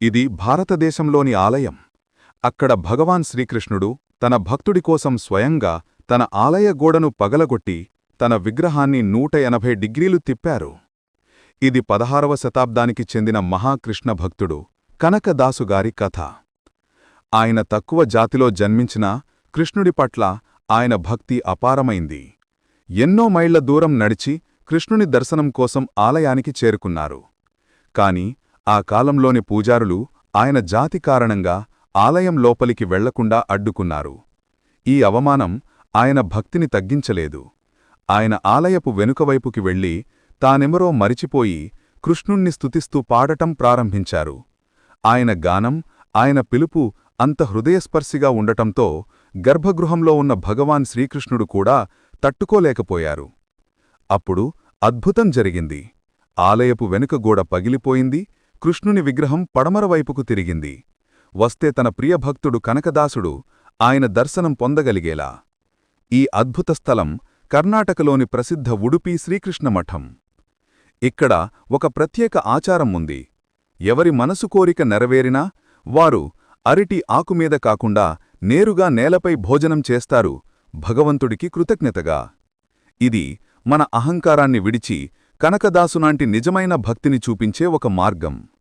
ఇది భారతదేశంలోని ఆలయం. అక్కడ భగవాన్ శ్రీకృష్ణుడు తన భక్తుడి కోసం స్వయంగా తన ఆలయ గోడను పగలగొట్టి తన విగ్రహాన్ని 180 డిగ్రీలు తిప్పారు. ఇది 16వ శతాబ్దానికి చెందిన మహాకృష్ణ భక్తుడు కనకదాసుగారి కథ. ఆయన తక్కువ జాతిలో జన్మించినా కృష్ణుడి పట్ల ఆయన భక్తి అపారమైంది. ఎన్నో మైళ్ల దూరం నడిచి కృష్ణుని దర్శనం కోసం ఆలయానికి చేరుకున్నారు. కాని ఆ కాలంలోని పూజారులు ఆయన జాతి కారణంగా ఆలయం లోపలికి వెళ్లకుండా అడ్డుకున్నారు. ఈ అవమానం ఆయన భక్తిని తగ్గించలేదు. ఆయన ఆలయపు వెనుకవైపుకి వెళ్లి తానెవరో మరిచిపోయి కృష్ణుణ్ణి స్తుతిస్తూ పాడటం ప్రారంభించారు. ఆయన గానం, ఆయన పిలుపు అంత హృదయస్పర్శిగా ఉండటంతో గర్భగృహంలో ఉన్న భగవాన్ శ్రీకృష్ణుడు కూడా తట్టుకోలేకపోయారు. అప్పుడు అద్భుతం జరిగింది. ఆలయపు వెనుక గోడ పగిలిపోయింది. కృష్ణుని విగ్రహం పడమరవైపుకు తిరిగింది. వస్తే తన ప్రియభక్తుడు కనకదాసుడు ఆయన దర్శనం పొందగలిగేలా. ఈ అద్భుత స్థలం కర్ణాటకలోని ప్రసిద్ధ ఉడుపి శ్రీకృష్ణ మఠం. ఇక్కడ ఒక ప్రత్యేక ఆచారం ఉంది. ఎవరి మనసు కోరిక నెరవేరినా వారు అరటి ఆకుమీద కాకుండా నేరుగా నేలపై భోజనం చేస్తారు, భగవంతుడికి కృతజ్ఞతగా. ఇది మన అహంకారాన్ని విడిచి కనకదాసునాంటి నిజమైన భక్తిని చూపించే ఒక మార్గం.